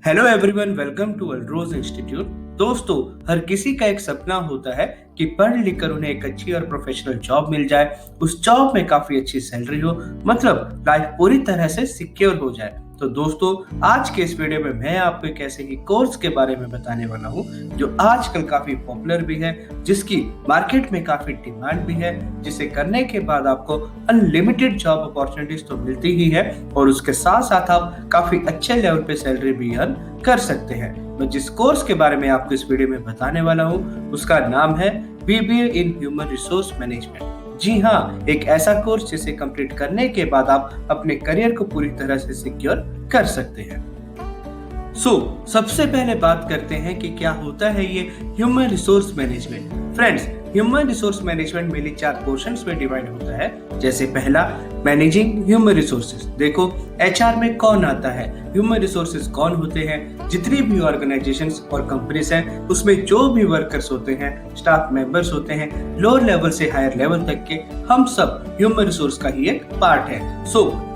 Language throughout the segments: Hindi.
हेलो एवरीवन, वेलकम टू अल्ड्रोज इंस्टीट्यूट। दोस्तों, हर किसी का एक सपना होता है कि पढ़ लिख कर उन्हें एक अच्छी और प्रोफेशनल जॉब मिल जाए, उस जॉब में काफी अच्छी सैलरी हो, मतलब लाइफ पूरी तरह से सिक्योर हो जाए। तो दोस्तों, आज के इस वीडियो में मैं आपको एक ऐसे ही कोर्स के बारे में बताने वाला हूँ जो आजकल काफी पॉपुलर भी है, जिसकी मार्केट में काफी डिमांड भी है, जिसे करने के बाद आपको अनलिमिटेड जॉब अपॉर्चुनिटीज तो मिलती ही है और उसके साथ साथ आप काफी अच्छे लेवल पे सैलरी भी अर्न कर सकते हैं। मैं जिस कोर्स के बारे में आपको इस वीडियो में बताने वाला हूँ उसका नाम है BBA in human resource management. जी हाँ, एक ऐसा कोर्स जिसे कंप्लीट करने के बाद आप अपने करियर को पूरी तरह से सिक्योर कर सकते हैं। सबसे पहले बात करते हैं कि क्या होता है ये human resource management. Friends, human resource management mainly 4 portions में डिवाइड होता है। जैसे पहला, मैनेजिंग ह्यूमन रिसोर्सेज। देखो, एचआर में कौन आता है, ह्यूमन रिसोर्सेज कौन होते हैं, जितनी भी ऑर्गेनाइजेशंस और कंपनीज हैं उसमें जो भी वर्कर्स होते हैं, स्टाफ मेंबर्स होते हैं, लोअर लेवल से हायर लेवल तक के, हम सब ह्यूमन रिसोर्स का ही एक पार्ट है।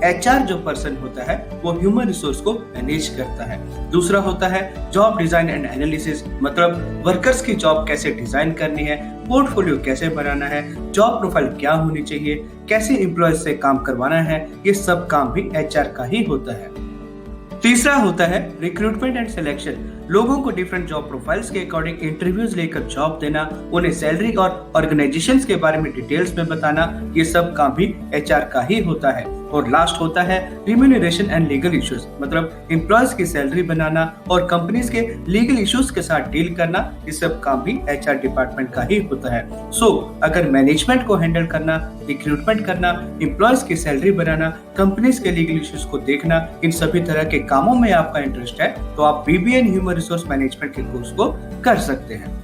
एचआर जो पर्सन होता है वो ह्यूमन रिसोर्स को मैनेज करता है। दूसरा होता है जॉब डिजाइन एंड एनालिसिस, मतलब वर्कर्स की जॉब कैसे डिजाइन करनी है, पोर्टफोलियो कैसे बनाना है, जॉब प्रोफाइल क्या होनी चाहिए, कैसे एम्प्लॉयज से काम करवाना है, ये सब काम भी एचआर का ही होता है। तीसरा होता है रिक्रूटमेंट एंड सिलेक्शन, लोगों को डिफरेंट जॉब प्रोफाइल्स के अकॉर्डिंग इंटरव्यूज लेकर जॉब देना, उन्हें सैलरी और ऑर्गेनाइजेशंस के बारे में डिटेल्स में बताना, ये सब काम भी एचआर का ही होता है। और लास्ट होता है रिम्यूनरेशन एंड लीगल इश्यूज, मतलब एम्प्लॉयज की सैलरी बनाना और कंपनीज के लीगल इश्यूज के साथ डील करना, ये सब काम भी एचआर डिपार्टमेंट का ही होता है। अगर मैनेजमेंट को हैंडल करना, रिक्रूटमेंट करना, एम्प्लॉयज की सैलरी बनाना, कंपनीज के लीगल इश्यूज को देखना, इन सभी तरह के कामों में आपका इंटरेस्ट है तो आप BBA in human resource management के कोर्स को कर सकते हैं।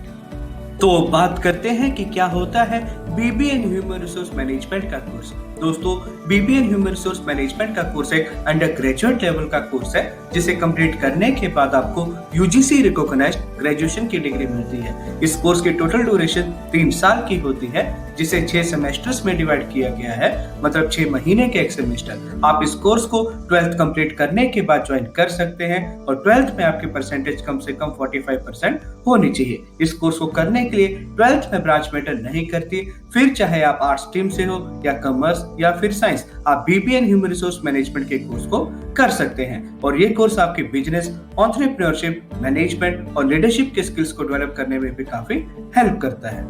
तो बात करते हैं कि क्या होता है BBA in human resource management का कोर्स। दोस्तों, BBA in human resource management का कोर्स एक अंडर ग्रेजुएट लेवल का कोर्स है, जिसे कंप्लीट करने के बाद आपको यूजीसी रिकॉग्नाइज्ड ग्रेजुएशन की डिग्री मिलती है। इस कोर्स की टोटल ड्यूरेशन 3 साल की होती है, जिसे 6 सेमेस्टर्स में डिवाइड किया गया है, मतलब 6 महीने के एक सेमेस्टर। आप इस कोर्स को 12th कंप्लीट करने के बाद ज्वाइन कर सकते हैं और 12th में आपकी परसेंटेज कम से कम 45% होनी चाहिए। इस कोर्स को करने के लिए 12th में ब्रांच मैटर नहीं करती, फिर चाहे आप आर्ट्स स्ट्रीम से हो या कॉमर्स या फिर साइंस, आप BBA in human resource management के कोर्स को कर सकते हैं। और ये कोर्स आपके बिजनेस, एंटरप्रेन्योरशिप, मैनेजमेंट और लीडरशिप के स्किल्स को डेवलप करने में भी काफी हेल्प करता है।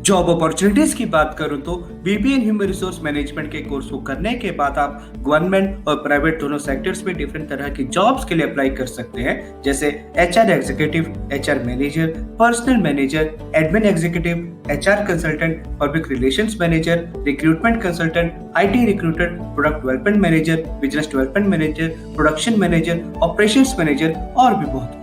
जॉब अपॉर्चुनिटीज की बात करूं तो BBA in human resource management के कोर्स को करने के बाद आप गवर्नमेंट और प्राइवेट दोनों सेक्टर्स में डिफरेंट तरह की जॉब्स के लिए अप्लाई कर सकते हैं, जैसे HR executive, HR manager, personal manager, admin executive, HR consultant, public relations manager, recruitment consultant, IT recruiter, product development manager, business development manager, production manager, operations manager और भी बहुत कुछ।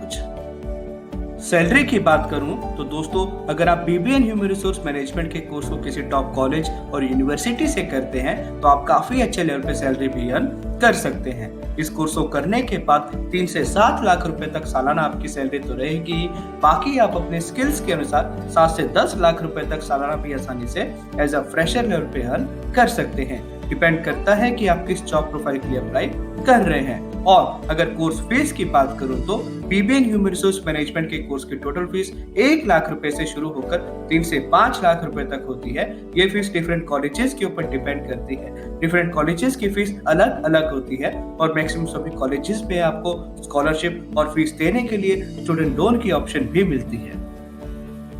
सैलरी की बात करूं तो दोस्तों, अगर आप BBA in human resource management के कोर्स को किसी टॉप कॉलेज और यूनिवर्सिटी से करते हैं तो आप काफी अच्छे लेवल पे सैलरी भी अर्न कर सकते हैं। इस कोर्स को करने के बाद 3 से 7 लाख रुपए तक सालाना आपकी सैलरी तो रहेगी, बाकी आप अपने स्किल्स के अनुसार 7 से 10 लाख रुपए तक सालाना भी आसानी से एज अ फ्रेशर लेवल पे अर्न कर सकते हैं। डिपेंड करता है कि आप किस जॉब प्रोफाइल के लिए अप्लाई कर रहे हैं। और अगर कोर्स फीस की बात करूं तो BBA in human resource management के कोर्स की टोटल फीस 1 लाख रुपए से शुरू होकर 3 से 5 लाख रुपए तक होती है। ये फीस डिफरेंट कॉलेजेस के ऊपर डिपेंड करती है। डिफरेंट कॉलेजेस की फीस अलग अलग होती है और मैक्सिमम सभी कॉलेजेस में आपको स्कॉलरशिप और फीस देने के लिए स्टूडेंट लोन की ऑप्शन भी मिलती है।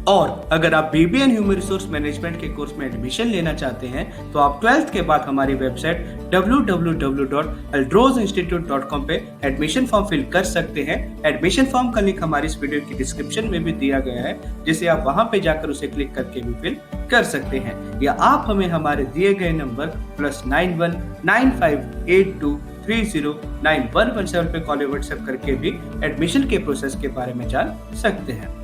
और अगर आप BBA in human resource management के कोर्स में एडमिशन लेना चाहते हैं तो आप 12th के बाद हमारी वेबसाइट www.aldrozinstitute.com पे एडमिशन फॉर्म फिल कर सकते हैं। एडमिशन फॉर्म का लिंक हमारी इस वीडियो की डिस्क्रिप्शन में भी दिया गया है, जिसे आप वहां पे जाकर उसे क्लिक करके भी फिल कर सकते हैं, या आप हमें हमारे दिए गए नंबर +91 9582 309117 पे कॉल या व्हाट्सएप करके भी एडमिशन के प्रोसेस के बारे में जान सकते हैं।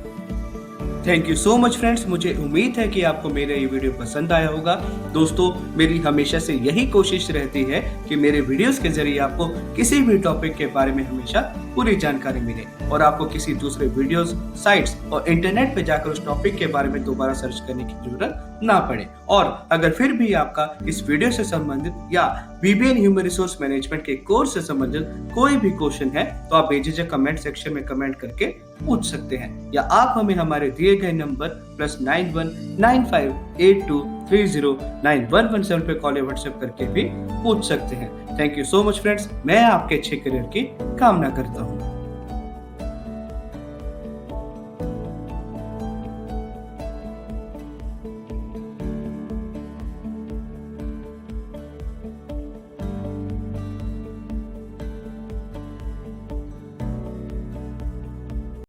Thank you so much friends, मुझे उम्मीद है कि आपको मेरा ये वीडियो पसंद आया होगा। दोस्तों, मेरी हमेशा से यही कोशिश रहती है कि मेरे वीडियोस के जरिए आपको किसी भी टॉपिक के बारे में हमेशा पूरी जानकारी मिले और आपको किसी दूसरे वीडियोस, साइट्स और इंटरनेट पे जाकर उस टॉपिक के बारे में दोबारा सर्च करने की जरूरत ना पड़े। और अगर फिर भी आपका इस वीडियो से संबंधित या VBA ह्यूमन रिसोर्स मैनेजमेंट के कोर्स से संबंधित कोई भी क्वेश्चन है तो आप बेझिझक कमेंट सेक्शन में कमेंट करके पूछ सकते हैं, या आप हमें हमारे दिए गए नंबर +919582309117 पे कॉल या व्हाट्सएप करके भी पूछ सकते हैं। Thank you so much friends, मैं आपके अच्छे करियर की कामना करता हूँ।